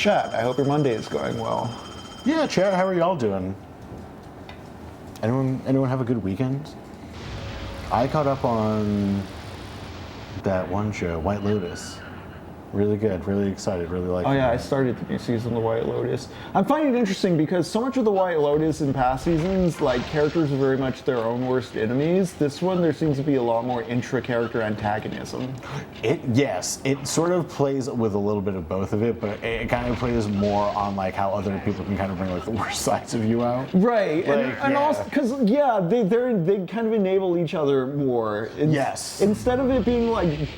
chat. I hope your Monday is going well. Yeah, chat, how are y'all doing? Anyone have a good weekend? I caught up on that one show, White Lotus. Really good, really excited, really like it. Oh yeah, I started the new season of The White Lotus. I'm finding it interesting because so much of The White Lotus in past seasons, like, characters are very much their own worst enemies. This one, there seems to be a lot more intra-character antagonism. Yes, it sort of plays with a little bit of both of it, but it kind of plays more on like how other people can kind of bring like the worst sides of you out. Right, Like, and also, because, yeah, they kind of enable each other more. Yes. Instead of it being like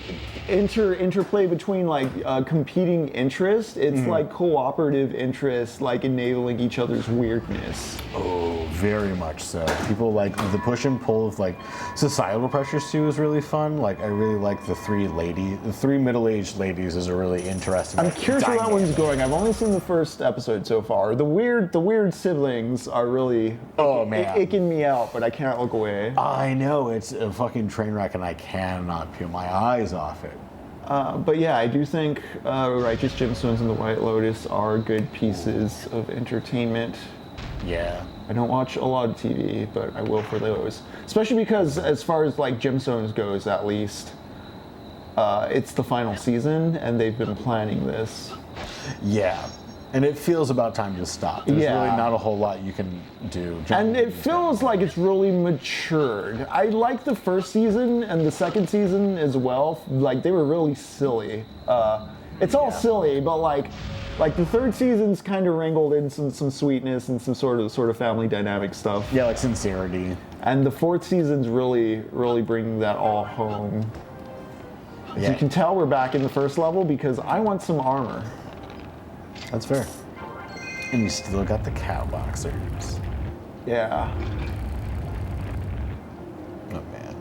interplay between like competing interests, it's like cooperative interests, like enabling each other's weirdness. Oh, very much so. People like the push and pull of like societal pressures too is really fun. Like I really like the three middle-aged ladies is a really interesting. I'm curious where that one's going. I've only seen the first episode so far. The weird siblings are really icking me out, but I can't look away. I know, it's a fucking train wreck and I cannot peel my eyes off it. But yeah, I do think Righteous Gemstones and The White Lotus are good pieces of entertainment. Yeah. I don't watch a lot of TV, but I will for those. Especially because as far as like Gemstones goes, at least, it's the final season and they've been planning this. Yeah. And it feels about time to stop. There's really not a whole lot you can do. And it feels like it's really matured. I like the first season and the second season as well. Like, they were really silly. It's all silly, but like the third season's kind of wrangled in some sweetness and some sort of family dynamic stuff. Yeah, like sincerity. And the fourth season's really bringing that all home. As you can tell, we're back in the first level because I want some armor. That's fair. And you still got the cow boxers. Yeah. Oh man.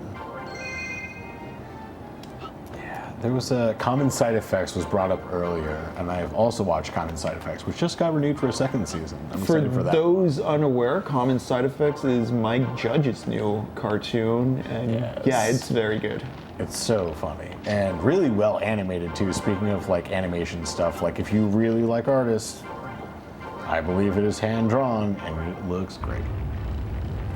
Yeah, there was a Common Side Effects was brought up earlier, and I have also watched Common Side Effects, which just got renewed for a second season. I'm excited for that. For those unaware, Common Side Effects is Mike Judge's new cartoon, and yeah, it's very good. It's so funny and really well animated too. Speaking of like animation stuff, like if you really like artists, I believe it is hand drawn and it looks great.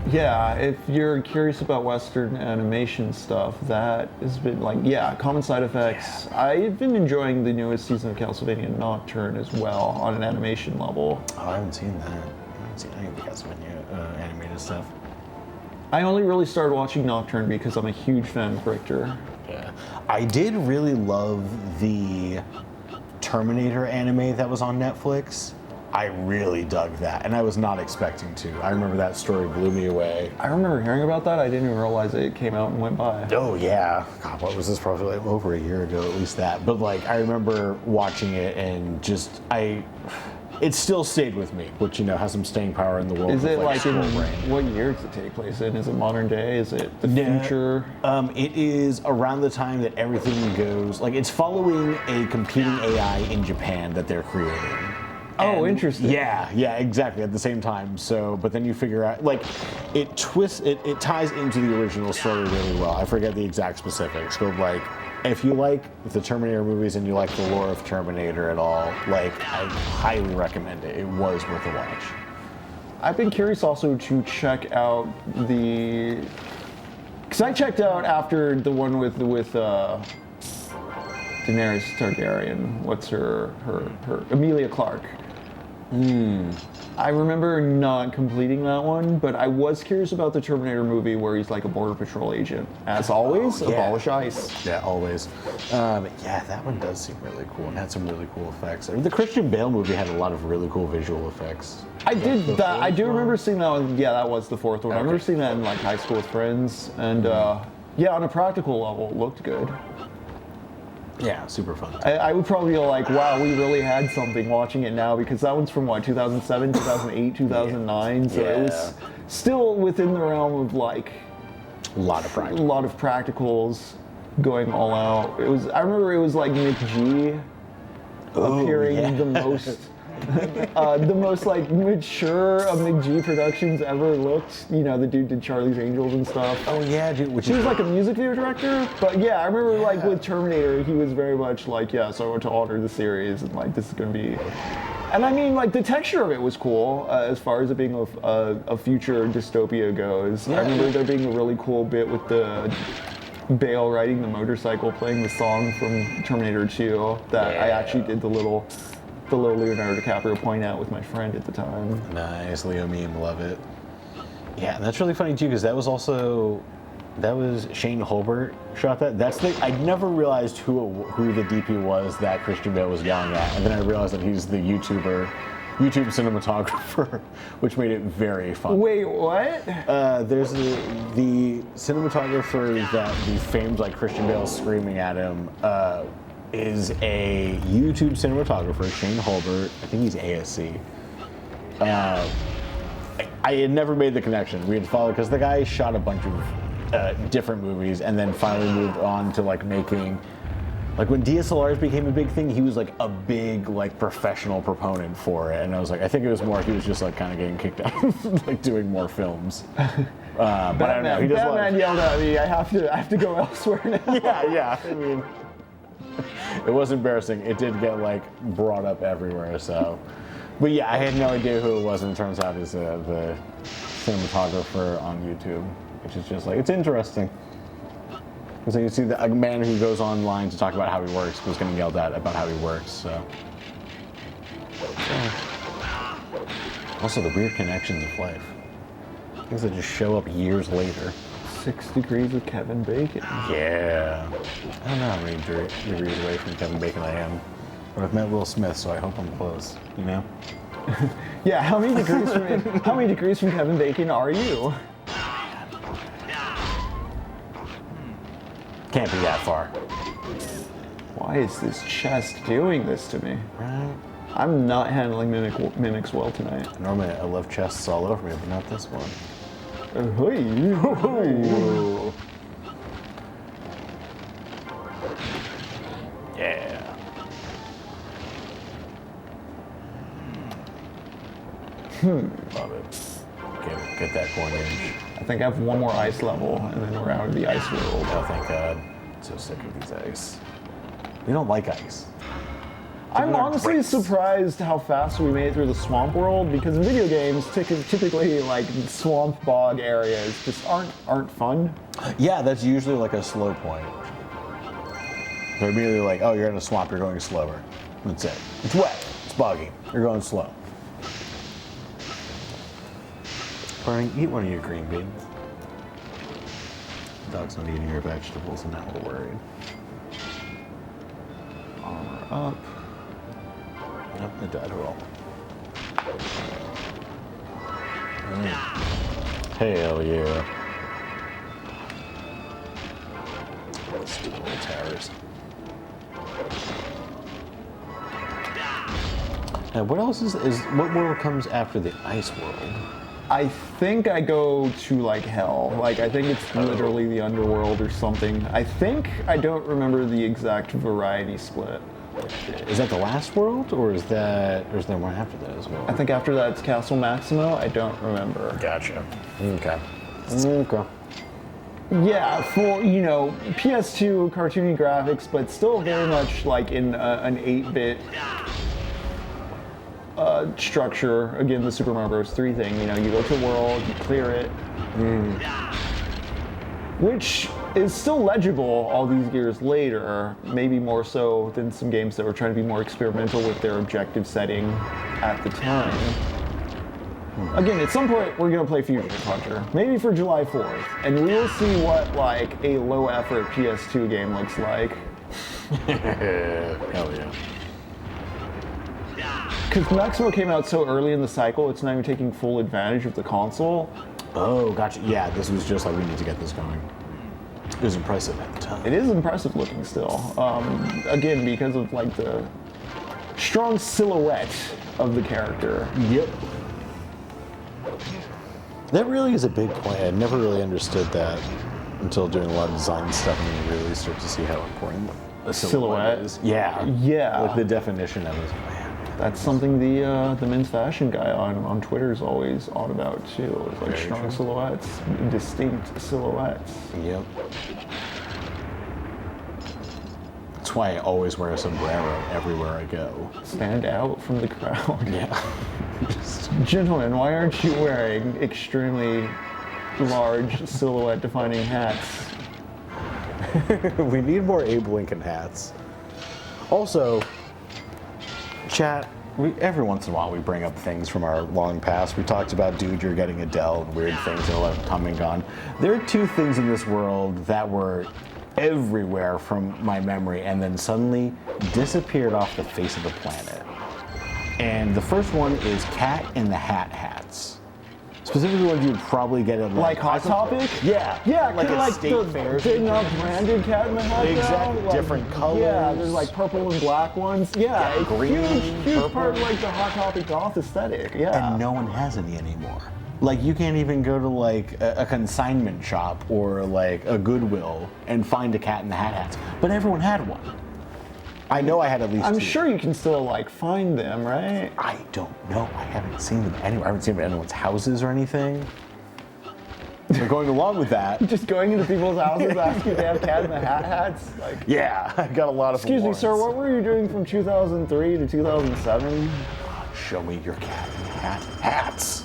Yeah, if you're curious about Western animation stuff, that has been like, Common Side Effects. Yeah. I've been enjoying the newest season of Castlevania Nocturne as well on an animation level. Oh, I haven't seen that. I haven't seen any of the Castlevania animated stuff. I only really started watching Nocturne because I'm a huge fan of Richter. Yeah. I did really love the Terminator anime that was on Netflix. I really dug that, and I was not expecting to. I remember that story blew me away. I remember hearing about that. I didn't even realize it came out and went by. Oh, yeah. God, what was this? Probably like over a year ago, at least that. But, like, I remember watching it and just, it still stayed with me, which, you know, has some staying power in the world. Is it like in, what year does it take place in? Is it modern day? Is it the future? It is around the time that everything goes, like, it's following a competing AI in Japan that they're creating. Oh, interesting. Yeah, exactly, at the same time. So, but then you figure out, like, it ties into the original story really well. I forget the exact specifics, but, like, if you like the Terminator movies and you like the lore of Terminator at all, like, I highly recommend it. It was worth a watch. I've been curious also to check out because I checked out after the one with Daenerys Targaryen. What's her Emilia Clarke. I remember not completing that one, but I was curious about the Terminator movie where he's like a Border Patrol agent. As always, abolish ICE. Yeah, always. That one does seem really cool and had some really cool effects. The Christian Bale movie had a lot of really cool visual effects. I do remember seeing that one. Yeah, that was the fourth one. Okay. I remember seeing that in like high school with friends, and on a practical level, it looked good. Yeah, super fun. I would probably be like, wow, we really had something watching it now, because that one's from what, 2007, 2008, 2009, so it was still within the realm of like a lot of practicals going all out. I remember it was like Nick G appearing the most The most like mature of McG Productions ever looked. You know, the dude did Charlie's Angels and stuff. Oh yeah, dude. Which He was like a music video director, but yeah, I remember like with Terminator, he was very much like, yeah, so I want to honor the series and like this is gonna be. And I mean, like the texture of it was cool as far as it being a future dystopia goes. Yeah. I remember there being a really cool bit with the Bale riding the motorcycle, playing the song from Terminator 2 that I actually did the little Leonardo DiCaprio point out with my friend at the time. Nice, Leo meme, love it. Yeah, and that's really funny too, because that was Shane Holbert shot that. I never realized who the DP was that Christian Bale was yelling at, and then I realized that he's the YouTube cinematographer, which made it very fun. Wait, what? There's the cinematographer that the famed like Christian Bale screaming at him is a YouTube cinematographer, Shane Holbert. I think he's ASC. I had never made the connection. We had followed because the guy shot a bunch of different movies and then finally moved on to like making. Like when DSLRs became a big thing, he was like a big like professional proponent for it, and I was like, I think it was more he was just like kind of getting kicked out of like doing more films. But I don't know. He just Batman yelled at me. I have to go elsewhere now. Yeah. I mean, it was embarrassing. It did get like brought up everywhere. So, but yeah, I had no idea who it was, and it turns out is the cinematographer on YouTube, which is just like it's interesting. So you see a man who goes online to talk about how he works was getting yelled at about how he works. So. Also, the weird connections of life. Things that just show up years later. 6 Degrees of Kevin Bacon. Yeah. I don't know how many degrees away from Kevin Bacon I am, but I've met Will Smith, so I hope I'm close. You know? Yeah. How many degrees from Kevin Bacon are you? Can't be that far. Why is this chest doing this to me? Right. I'm not handling mimics well tonight. Normally I love chests all over me, but not this one. Yeah. Love it. Get that coinage. I think I have one more ice level, and then we're out of the ice world. Oh, thank God. I'm so sick of these ice. We don't like ice. I'm honestly surprised how fast we made it through the swamp world, because in video games, typically like swamp bog areas just aren't fun. Yeah, that's usually like a slow point. They're immediately like, oh, you're in a swamp, you're going slower. That's it. It's wet, it's boggy, you're going slow. Barney, eat one of your green beans. The dog's not eating your vegetables, and now we're worried. Armor up. Up the dead roll. Hell yeah. Stupid little towers. Now, what else is what world comes after the ice world? I think I go to like hell. Like I think it's literally the underworld or something. I don't remember the exact variety split. Is that the last world, or is there one after that as well? I think after that it's Castle Maximo. I don't remember. Gotcha. Okay. Yeah, for PS2 cartoony graphics, but still very much like in an 8-bit structure. Again, the Super Mario Bros. 3 thing. You go to a world, you clear it, which is still legible all these years later. Maybe more so than some games that were trying to be more experimental with their objective setting at the time. Again, at some point we're gonna play Fugitive Hunter, maybe for July 4th, and we will see what like a low-effort PS2 game looks like. Hell yeah. Because Maximo came out so early in the cycle, it's not even taking full advantage of the console. Oh, gotcha. Yeah, this was just like, we need to get this going. It was impressive at the time. It is impressive looking still. Again, because of like the strong silhouette of the character. Yep. That really is a big point. I never really understood that until doing a lot of design stuff, and then you really start to see how important a silhouette is. Yeah. Yeah. Like the definition of it. Man, That's something the men's fashion guy on Twitter is always on about too. It's like Very strong true. silhouettes, distinct silhouettes. Yep. That's why I always wear a sombrero everywhere I go. Stand out from the crowd. Yeah. Gentlemen, why aren't you wearing extremely large silhouette defining hats? We need more Abe Lincoln hats. Also, chat, every once in a while we bring up things from our long past. We talked about Dude, You're Getting Adele and weird things that have come and gone. There are two things in this world that were everywhere from my memory and then suddenly disappeared off the face of the planet. And the first one is Cat in the Hat hats. Specifically ones you would probably get at Like Hot Topic? Yeah. Yeah, like kinda at state fairs. Big enough branded Cat in the Hat. Exactly, now, different colors. Yeah, there's like purple and black ones. Yeah, Yeah, a green, huge purple. part of like the Hot Topic goth aesthetic. Yeah. And no one has any anymore. Like you can't even go to like a consignment shop or like a Goodwill and find a Cat in the Hat hats. But everyone had one. I know I had at least I'm two. sure you can still like find them, right? I don't know. I haven't seen them anywhere. I haven't seen them in anyone's houses or anything. So going along with that, Just going into people's houses asking if they have Cat in the Hat hats. Like, yeah, I got a lot of excuse me, awards. sir, what were you doing from 2003 to 2007? Show me your Cat in the Hat hats.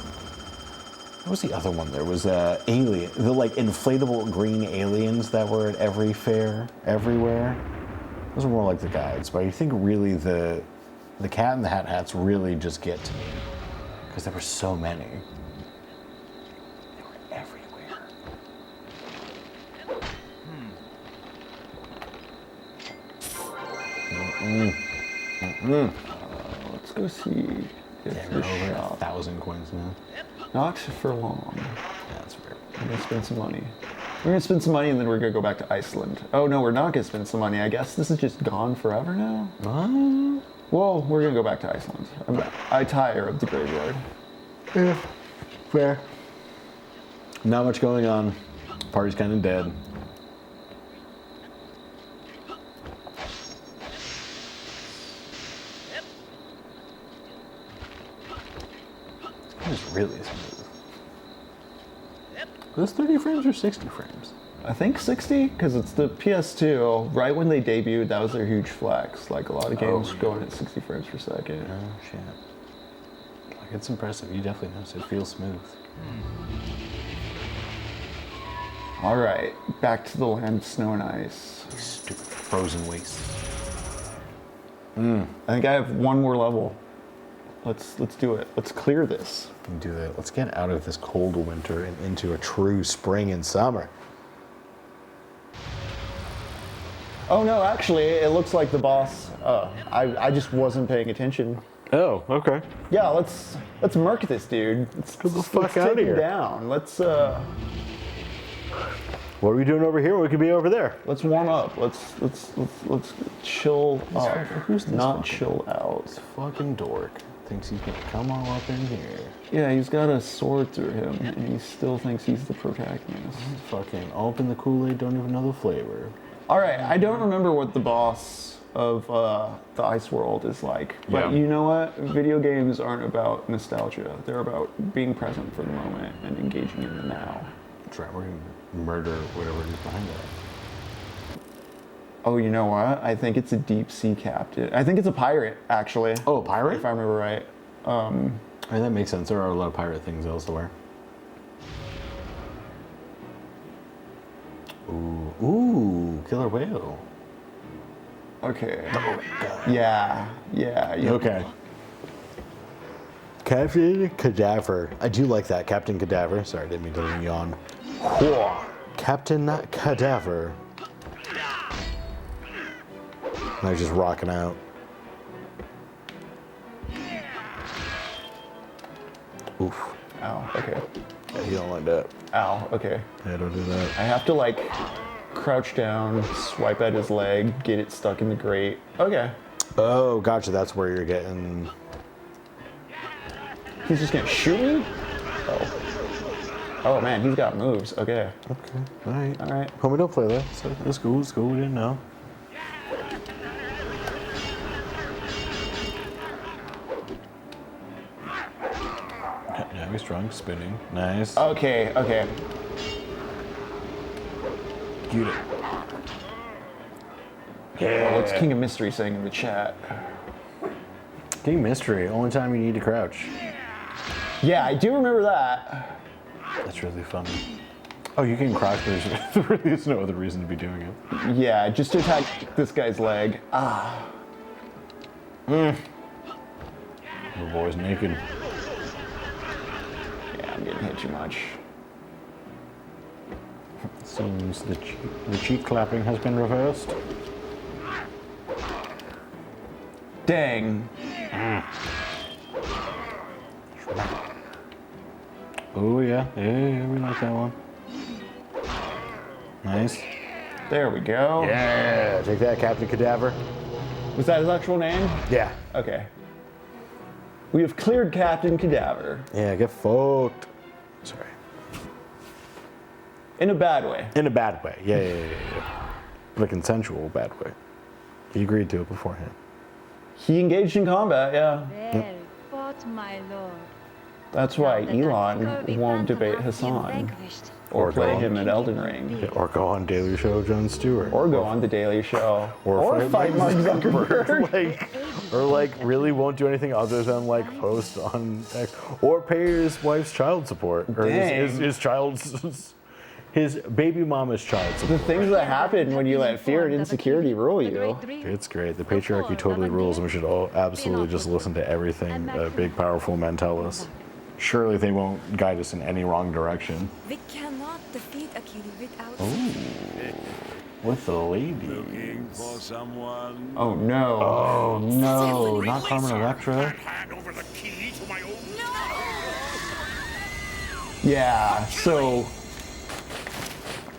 What was the other one? There was alien, the like inflatable green aliens that were at every fair, everywhere. Those are more like the guides, but I think really the Cat in the Hat hats really just get to me because there were so many. They were everywhere. Let's go see if Yeah, the we're over shop 1,000 coins now. not for long. Yeah, that's fair. I'm gonna spend some money. We're gonna spend some money and then we're gonna go back to Iceland. Oh no, we're not gonna spend some money. I guess this is just gone forever now. Well, we're gonna go back to Iceland. I tire of the graveyard. Yeah, fair. Not much going on. Party's kind of dead. This is really smooth. Are those 30 frames or 60 frames? I think 60, because it's the PS2. Right when they debuted, that was their huge flex. Like a lot of games going at 60 frames per second. Oh, shit. Like, it's impressive. You definitely notice it feels smooth. All right, back to the land of snow and ice. Stupid frozen waste. I think I have one more level. Let's do it. Let's clear this. We can do that. Let's get out of this cold winter and into a true spring and summer. Oh no, actually, it looks like the boss. I just wasn't paying attention. Oh, okay. Yeah, let's murk this dude. Let's Get the fuck let's outta take him here. down. Let's What are we doing over here? We could be over there. let's warm up. Let's chill up. Who's this Not fucking- chill out. This fucking dork thinks he can come all up in here. Yeah, he's got a sword through him, and he still thinks he's the protagonist. Fucking all up in the Kool-Aid, don't even know the flavor. All right, I don't remember what the boss of the Ice World is like, but Yeah. you know what? Video games aren't about nostalgia. They're about being present for the moment and engaging in the now. That's right, we're gonna murder whatever is behind that. Oh, you know what? I think it's a deep sea captain. I think it's a pirate, actually. Oh, a pirate? If I remember right. I mean, that makes sense. There are a lot of pirate things elsewhere. Ooh, killer whale. Okay. Oh, God. Yeah. Okay. Captain Cadaver. I do like that, Captain Cadaver. Sorry, I didn't mean to yawn. Whoa. Captain Cadaver. And I was just rocking out. Oof. Ow. Okay. Yeah, you don't like that. Ow. Okay. Yeah, don't do that. I have to like crouch down, swipe at his leg, get it stuck in the grate. Okay. Oh, gotcha. That's where you're getting. He's just gonna shoot me? Oh. Oh man, he's got moves. Okay. Okay. All right. All right. Homie, don't play that. So it's cool. It's cool. We didn't know. Now he's drunk, spinning. Nice. Okay. Get it. Yeah. What's King of Mystery saying in the chat? King Mystery, only time you need to crouch. Yeah, I do remember that. That's really funny. Oh, you can crouch, but there's no other reason to be doing it. Yeah, just to attack this guy's leg. The boy's naked. Yeah, I'm getting hit too much. Seems the cheek clapping has been reversed. Dang. Oh yeah, we like that one. Nice. There we go. Yeah, take that, Captain Cadaver. Was that his actual name? Yeah. Okay. We have cleared Captain Cadaver. Yeah, get fucked. Sorry. In a bad way. In a bad way. Yeah. But a consensual bad way. He agreed to it beforehand. He engaged in combat, yeah. Well fought, my lord. That's why Now that the Elon Jakob won't Phantom debate has been Hassan. vanquished. Or play go him at Elden Ring. Yeah, or go on Daily Show, Jon Stewart. Or go on The Daily Show. Or fight Mark Zuckerberg. or really won't do anything other than post on X. Or pay his wife's child support. Or his baby mama's child The support. things that happen when you let fear and insecurity rule you. It's great. The patriarchy totally rules, and we should all absolutely just listen to everything big, powerful men tell us. Surely they won't guide us in any wrong direction. We cannot defeat Achilles without With the Looking ladies. for someone. Oh no. Oh no, not Carmen Electra. Hand over the key to my own. Yeah, so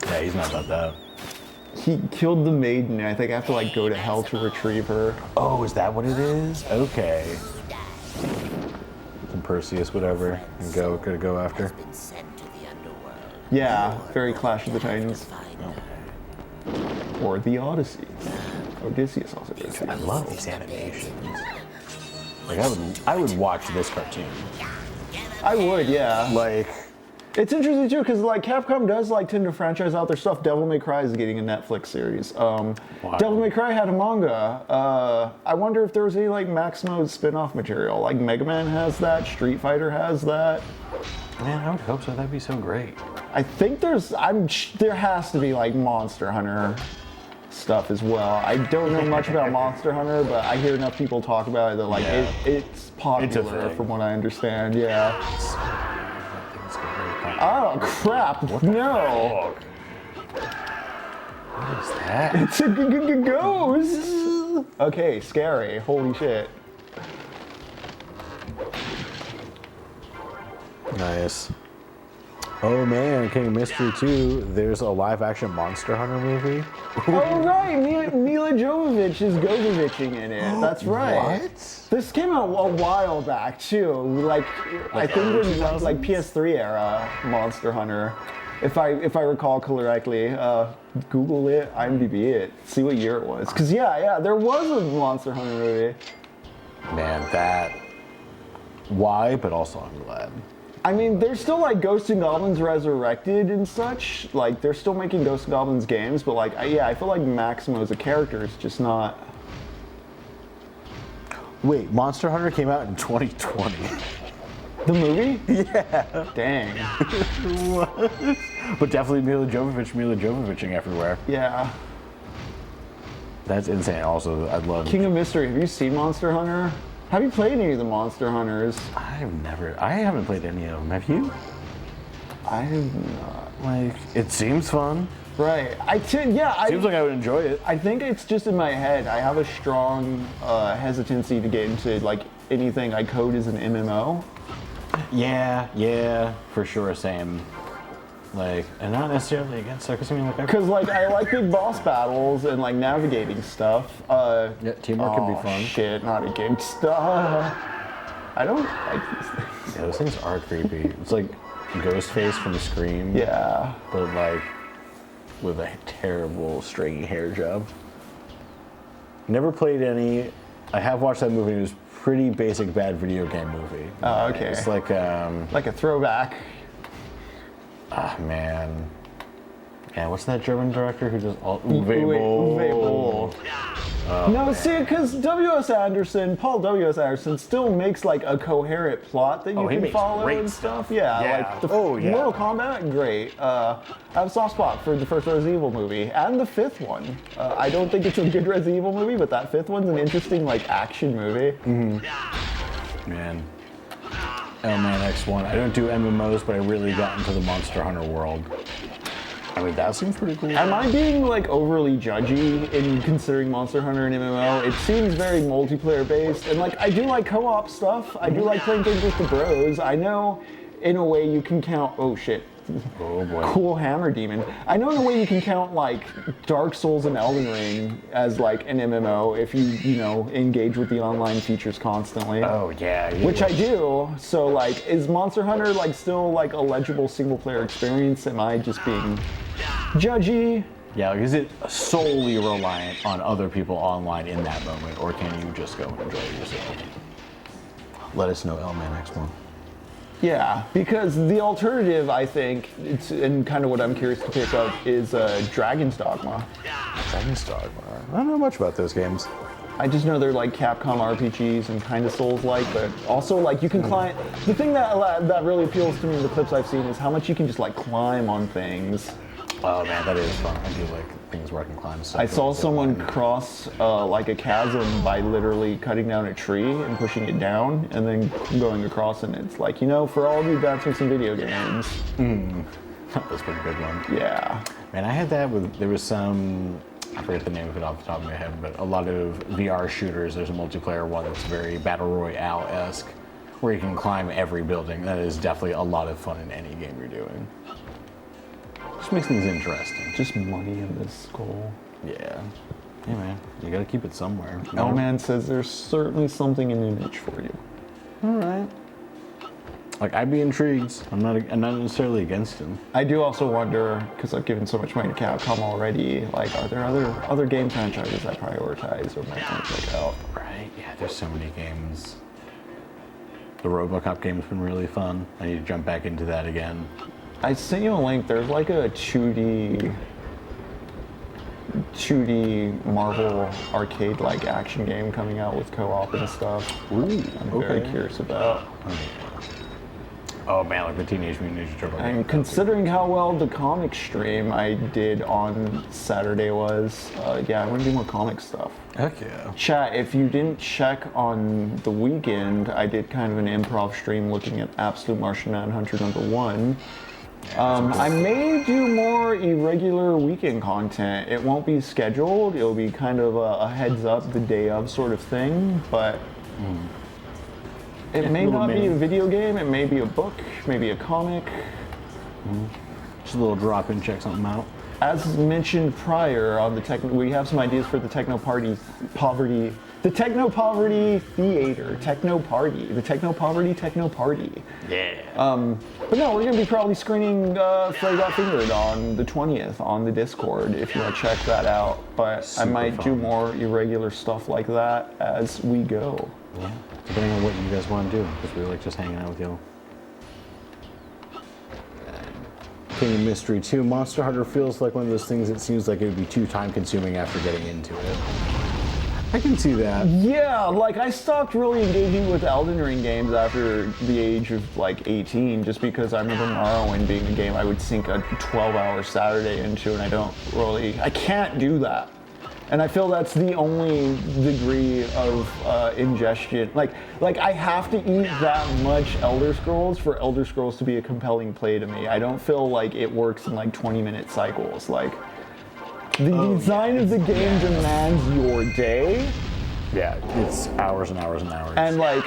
Yeah, he's not about that. he killed the maiden. I think I have to go to hell to retrieve her. Oh, is that what it is? Okay. Some Perseus, whatever. And gonna go after. Been sent to the underworld. Yeah, very Clash of the Titans. Or the Odyssey. Odysseus also goes. I love these animations. I would watch this cartoon. I would, yeah. Like, It's interesting too, because Capcom does tend to franchise out their stuff. Devil May Cry is getting a Netflix series. Devil May Cry had a manga. I wonder if there was any Maximo spin-off material. Mega Man has that, Street Fighter has that. man, I would hope so. That'd be so great. I think there has to be Monster Hunter stuff as well. I don't know much about Monster Hunter, but I hear enough people talk about it that it's popular thing. from what I understand. Yeah. Oh crap! No. What is that? It's a ghost. Okay, scary. Holy shit. Nice. Oh man, King of Mystery 2, there's a live-action Monster Hunter movie. Oh right, Mila Jovovich is Govovich-ing in it. That's right. What? This came out a while back too. I think it was PS3 era Monster Hunter. If I recall correctly, Google it, IMDb it, see what year it was. Cause yeah, there was a Monster Hunter movie. Man, that. Why? But also I'm glad. I mean, there's still Ghosts and Goblins Resurrected and such. They're still making Ghosts and Goblins games, but I feel like Maximo as a character is just not. Wait, Monster Hunter came out in 2020. The movie? Yeah. Dang. What? But definitely Mila Jovovich-ing everywhere. Yeah. That's insane. Also, I'd love. King of Mystery, have you seen Monster Hunter? Have you played any of the Monster Hunters? I haven't played any of them. Have you? I have not. It seems fun. Right. Seems like I would enjoy it. I think it's just in my head. I have a strong hesitancy to get into anything I code as an MMO. Yeah, for sure, same. And not necessarily against it, because Because I like big boss battles and navigating stuff. yeah, teamwork can be fun. Shit, not against stuff. I don't like these things. Yeah, those things are creepy. It's like Ghostface from Scream. Yeah. But with a terrible stringy hair job. Never played any. I have watched that movie. It was pretty basic bad video game movie. Oh, okay. It's like a throwback. Man. Yeah, what's that German director who does all Uwe Boll. No, see, because Paul W.S. Anderson still makes like a coherent plot that you he can makes follow great and stuff. stuff. Yeah, Yeah. like the Yeah. Mortal Kombat, great. I have a soft spot for the first Resident Evil movie and the fifth one. I don't think it's a good Resident Evil movie, but that fifth one's an interesting like action movie. Man. Oh man, X1. I don't do MMOs, but I really got into the Monster Hunter world. I mean, that seems pretty cool. Am I being like overly judgy in considering Monster Hunter an MMO? It seems very multiplayer based, and like I do like co-op stuff. I do like playing things with the bros. I know in a way you can count, oh shit. Oh boy. Cool hammer demon. I know in a way you can count like Dark Souls and Elden Ring as like an MMO if you know, engage with the online features constantly. Oh yeah. Which I do. So like, is Monster Hunter like still like a legible single player experience? Am I just being judgy? Yeah, like, is it solely reliant on other people online in that moment, or can you just go and enjoy it yourself? Let us know, Lman X1. Yeah, because the alternative, I think, it's and kind of what I'm curious to pick up is Dragon's Dogma. Dragon's Dogma. I don't know much about those games. I just know they're like Capcom RPGs and kind of Souls-like, but also like you can climb. The thing that really appeals to me in the clips I've seen is how much you can just like climb on things. Oh man, that is fun. I do like things where I can climb stuff. I saw someone cross like a chasm by literally cutting down a tree and pushing it down and then going across, and it's like, you know, for all the advancements in video games. That was a pretty big one. Yeah. Man, I had that with, there was some, I forget the name of it off the top of my head, but a lot of VR shooters. There's a multiplayer one that's very Battle Royale-esque, where you can climb every building. That is definitely a lot of fun in any game you're doing. Just makes things interesting. Just money in this skull. Yeah. Hey man, you gotta keep it somewhere. Elman says there's certainly something in the niche for you. Alright. Like, I'd be intrigued. I'm not necessarily against him. I do also wonder, because I've given so much money to Capcom already, like, are there other game franchises I prioritize or might want to check out? Right, yeah, there's so many games. The RoboCop game's been really fun. I need to jump back into that again. I sent you a link. There's like a 2D Marvel arcade-like action game coming out with co-op and stuff. Ooh, I'm very curious about. Oh man, like the Teenage Mutant Ninja Turtle game. And considering how well the comic stream I did on Saturday was, yeah, I want to do more comic stuff. Heck yeah. Chat, if you didn't check on the weekend, I did kind of an improv stream looking at Absolute Martian Manhunter #1. I may do more irregular weekend content. It won't be scheduled. It'll be kind of a heads up the day of sort of thing, but it may not be a video game. It may be a book, maybe a comic. Just a little drop in, check something out. As mentioned prior on the we have some ideas for the TechnoPoverty Theater, the TechnoPoverty. Yeah. But no, we're going to be probably screening Flay Got Fingered on the 20th on the Discord if you want to check that out. But I might do more irregular stuff like that as we go. Yeah, depending on what you guys want to do, because we like just hanging out with y'all. King of Mystery 2, Monster Hunter feels like one of those things that seems like it would be too time consuming after getting into it. I can see that. Yeah, like I stopped really engaging with Elden Ring games after the age of like 18, just because I remember Morrowind being a game I would sink a 12-hour Saturday into, and I can't do that. And I feel that's the only degree of ingestion. Like I have to eat that much Elder Scrolls for Elder Scrolls to be a compelling play to me. I don't feel like it works in like 20-minute cycles. Like the design of the game demands your day. Yeah, it's hours and hours and hours. And like,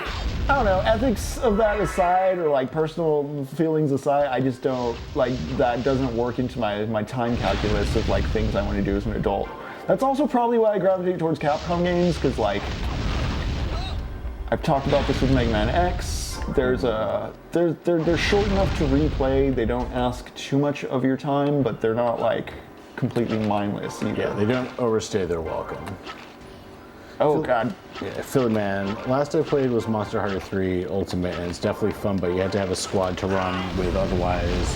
I don't know, ethics of that aside, or like personal feelings aside, I just don't, like, that doesn't work into my time calculus of like things I want to do as an adult. That's also probably why I gravitate towards Capcom games, because like, I've talked about this with Mega Man X. They're short enough to replay. They don't ask too much of your time, but they're not like completely mindless either. Yeah, they don't overstay their welcome. Oh god. Yeah, Philly man. Last I played was Monster Hunter 3 Ultimate, and it's definitely fun, but you had to have a squad to run with, otherwise,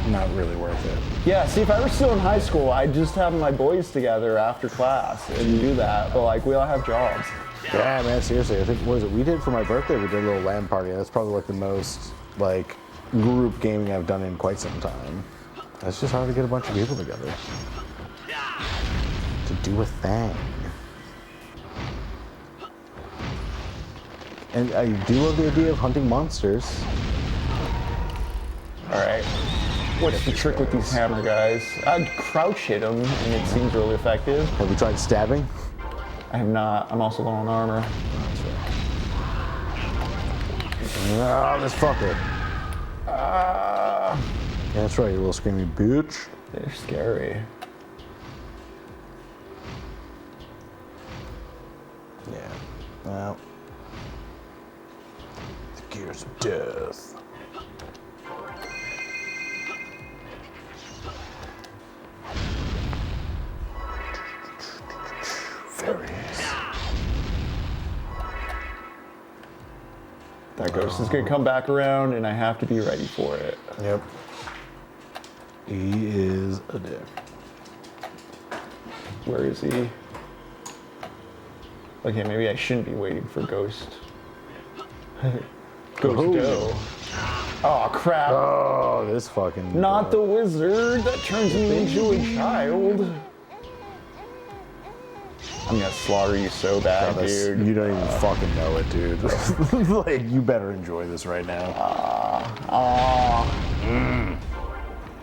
not really worth it. Yeah, see, if I were still in high school, I'd just have my boys together after class and do that. But like, we all have jobs. Yeah, man, seriously. I think, what is it? We did for my birthday, we did a little LAN party. That's probably like the most, like, group gaming I've done in quite some time. It's just hard to get a bunch of people together to do a thing. And I do love the idea of hunting monsters. Alright. What's the trick with these hammer guys? I'd crouch hit them, and it seems really effective. Have you tried stabbing? I have not. I'm also low on armor. Oh, this fucker. Yeah, that's right, you little screaming bitch. They're scary. Yeah, well. The gears of death. Fairies. That ghost is gonna come back around, and I have to be ready for it. Yep. He is a dick. Where is he? Okay, maybe I shouldn't be waiting for Ghost. Ghost-o. Oh crap. Oh, this fucking. Not the wizard that turns me into a child. I'm gonna slaughter you so bad, dude. You don't even fucking know it, dude. Like, you better enjoy this right now.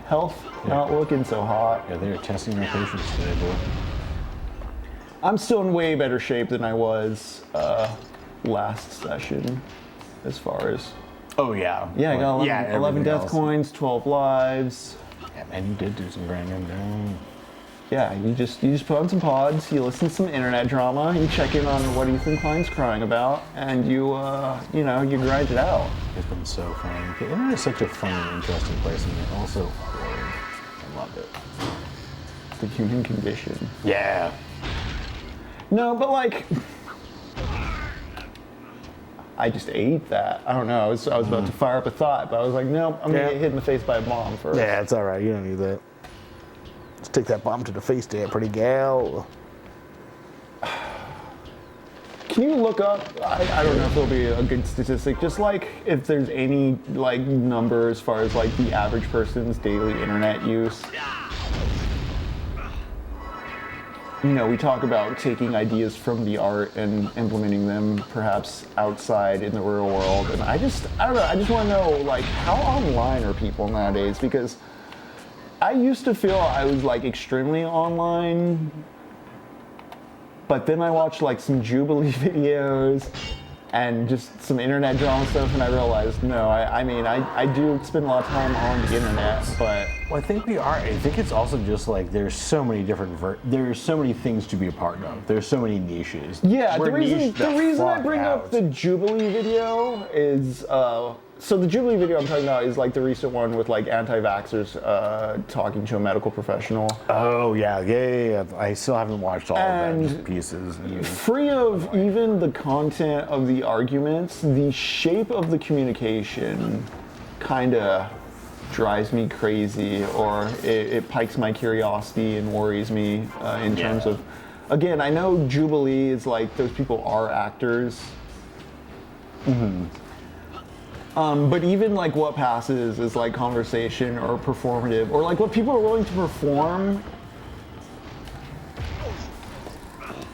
Health not looking so hot. Yeah, they're testing their patience today, boy. I'm still in way better shape than I was last session, as far as. Oh, yeah. Yeah, I got 11, Yeah, 11 death else. coins, 12 lives. Yeah, man, you did do some grinding down. Yeah, you just put on some pods, you listen to some internet drama, you check in on what Ethan Klein's crying about, and you grind it out. It's been so fun. The internet is such a fun and interesting place, and it's also boring. I loved it. The human condition. Yeah. No, but like, I just ate that. I don't know. I was about to fire up a thought, but I was like, no, I'm gonna get hit in the face by a bomb first. Yeah, it's all right. You don't need that. Let's take that bomb to the face there, pretty gal. Can you look up, I don't know if there'll be a good statistic, just like if there's any like number as far as like the average person's daily internet use. You know, we talk about taking ideas from the art and implementing them perhaps outside in the real world. And I don't know, I just want to know, like, how online are people nowadays? Because I used to feel I was like extremely online, but then I watched like some Jubilee videos and just some internet drama stuff, and I realized, no, I do spend a lot of time on the internet, but... Well, I think we are. I think it's also just like there's so many different there's so many things to be a part of. There's so many niches. Yeah, We're the reason I fuck bring out. up the Jubilee video is, so the Jubilee video I'm talking about is like the recent one with like anti-vaxxers talking to a medical professional. Oh yeah. I still haven't watched all of And that pieces. Free of even the content of the arguments, the shape of the communication kind of drives me crazy, or it pikes my curiosity and worries me in terms of, again, I know Jubilee is like, those people are actors. But even like what passes is like conversation or performative, or like what people are willing to perform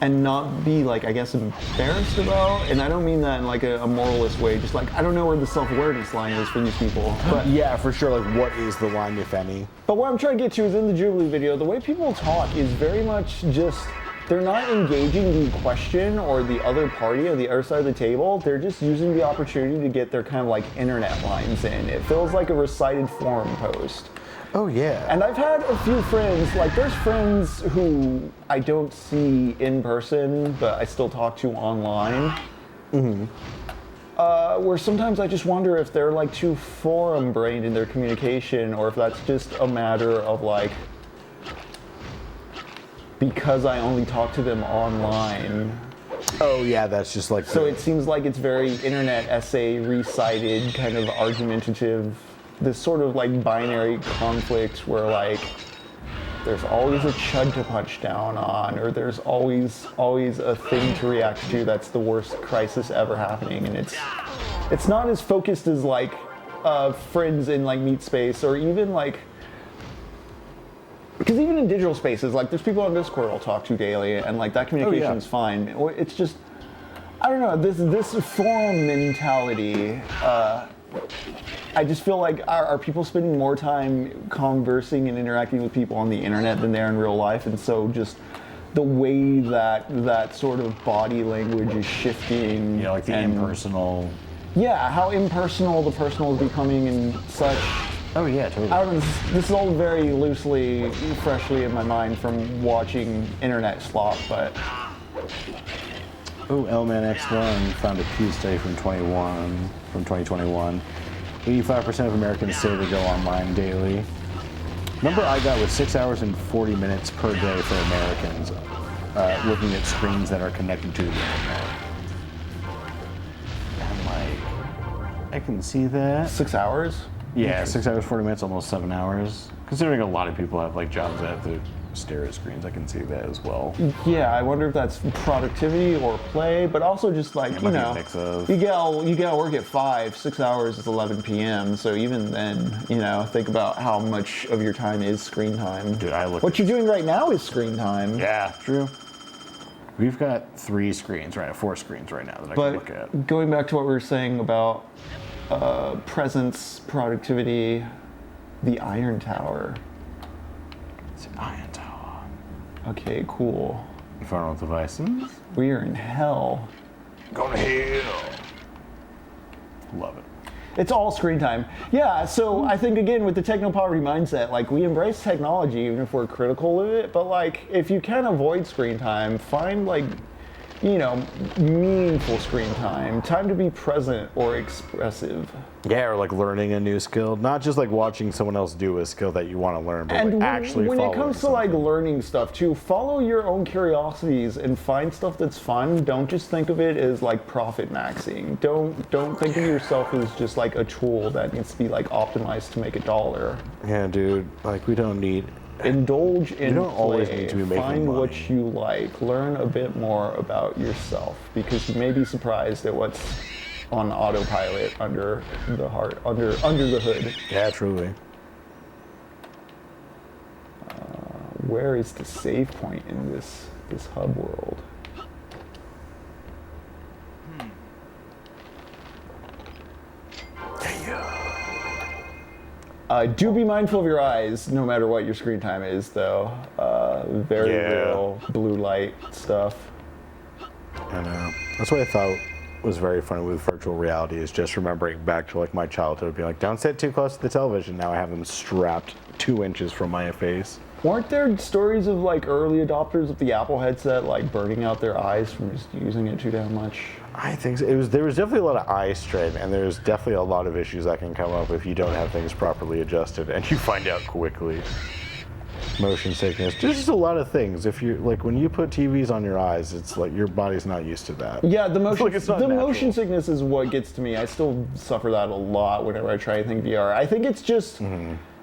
and not be like, I guess, embarrassed about. And I don't mean that in like a moralist way, just like, I don't know where the self-awareness line is for these people. But Yeah, for sure. Like, what is the line, if any? But what I'm trying to get to is in the Jubilee video, the way people talk is very much just, they're not engaging the question or the other party or the other side of the table. They're just using the opportunity to get their kind of like internet lines in. It feels like a recited forum post. Oh yeah. And I've had a few friends, like there's friends who I don't see in person, but I still talk to online. Where sometimes I just wonder if they're like too forum-brained in their communication, or if that's just a matter of like, because I only talk to them online, Oh yeah, that's just like. So it seems like it's very internet essay recited, kind of argumentative. This sort of like binary conflict where like there's always a chud to punch down on, or there's always a thing to react to that's the worst crisis ever happening, and it's not as focused as like friends in like meat space, or even like, because even in digital spaces, like there's people on Discord I'll talk to daily, and like that communication is fine. It's just, I don't know, this forum mentality. I just feel like are people spending more time conversing and interacting with people on the internet than they are in real life, and so just the way that sort of body language is shifting. Yeah, like the impersonal. Yeah, how impersonal the personal is becoming and such. Oh yeah, totally. I don't know, this is all very loosely, freshly in my mind from watching internet slop, but... Oh, Lman X1 found a Pew study from 2021. 85% of Americans say they go online daily. Number I got was 6 hours and 40 minutes per day for Americans looking at screens that are connected to the internet. I'm like, I can see that. 6 hours? Yeah, 6 hours, 40 minutes, almost 7 hours. Considering a lot of people have like jobs that have to stare at screens, I can see that as well. Yeah, I wonder if that's productivity or play, but also just like, It you might be a know, mix of. you gotta work at 5, 6 hours is 11 p.m., so even then, you know, think about how much of your time is screen time. Dude, What you're doing right now is screen time. Yeah, true. We've got 4 screens right now that I can look at. But going back to what we were saying about presence, productivity, the Iron Tower. It's an Iron Tower. Okay, cool. Infernal devices. We are in hell. Go to hell. Love it. It's all screen time. Yeah, so I think again with the techno-poverty mindset, like we embrace technology even if we're critical of it, but like if you can avoid screen time, find like, you know, meaningful screen time to be present or expressive. Yeah, or like learning a new skill, not just like watching someone else do a skill that you want to learn, but And like actually when it following comes to like learning stuff too, follow your own curiosities and find stuff that's fun. Don't just think of it as like profit maxing. Don't think of yourself as just like a tool that needs to be like optimized to make $1. Yeah, dude, like we don't need. Indulge in don't play. always need to be making Find money. what you like. Learn a bit more about yourself, because you may be surprised at what's on autopilot under the hood. Yeah, truly. Where is the save point in this hub world? Do be mindful of your eyes, no matter what your screen time is, though. Very real blue light stuff. I know. That's what I thought was very funny with virtual reality, is just remembering back to like my childhood, being like, don't sit too close to the television. Now I have them strapped 2 inches from my face. Weren't there stories of like early adopters of the Apple headset like burning out their eyes from just using it too damn much? I think so. There was definitely a lot of eye strain, and there's definitely a lot of issues that can come up if you don't have things properly adjusted, and you find out quickly. Motion sickness, just a lot of things. If you like, when you put TVs on your eyes, it's like your body's not used to that. Yeah, the motion It's not the natural. motion sickness is what gets to me. I still suffer that a lot whenever I try anything VR. I think it's just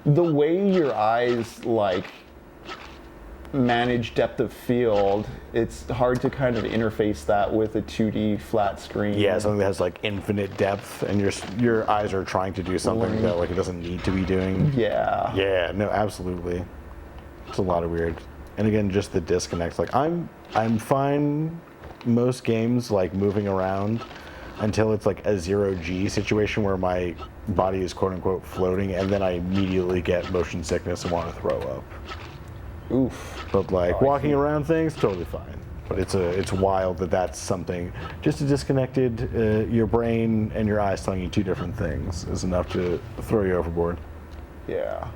the way your eyes like manage depth of field. It's hard to kind of interface that with a 2D flat screen. Yeah, something that has like infinite depth, and your eyes are trying to do something that like it doesn't need to be doing. Yeah. Yeah, no, absolutely. It's a lot of weird. And again, just the disconnect. Like I'm fine most games like moving around until it's like a 0G situation where my body is quote unquote floating, and then I immediately get motion sickness and want to throw up. Oof. But like walking around things, totally fine. But it's wild that that's something, just a disconnected, your brain and your eyes telling you 2 different things is enough to throw you overboard. Yeah.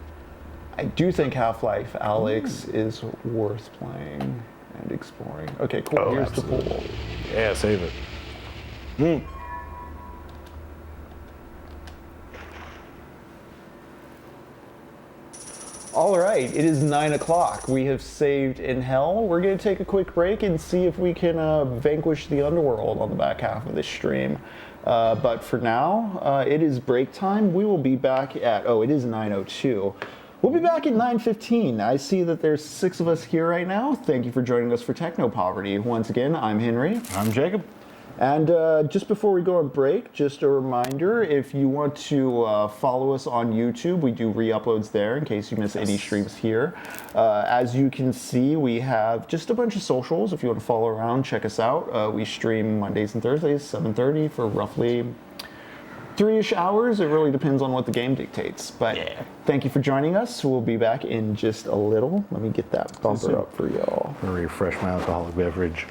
I do think Half-Life Alyx is worth playing and exploring. Okay, cool. Oh, Here's absolutely. the pool. Yeah, save it. All right, it is 9 o'clock. We have saved in hell. We're going to take a quick break and see if we can vanquish the underworld on the back half of this stream. But for now, it is break time. We will be back at, it is 9:02. We'll be back at 9:15. I see that there's 6 of us here right now. Thank you for joining us for TechnoPoverty. Once again, I'm Henry. I'm Jacob. And just before we go on break, just a reminder, if you want to follow us on YouTube, we do re-uploads there in case you miss any streams here. As you can see, we have just a bunch of socials. If you want to follow around, check us out. We stream Mondays and Thursdays, 7:30 for roughly 3-ish hours. It really depends on what the game dictates. But thank you for joining us. We'll be back in just a little. Let me get that bumper up for y'all. I'm gonna refresh my alcoholic beverage.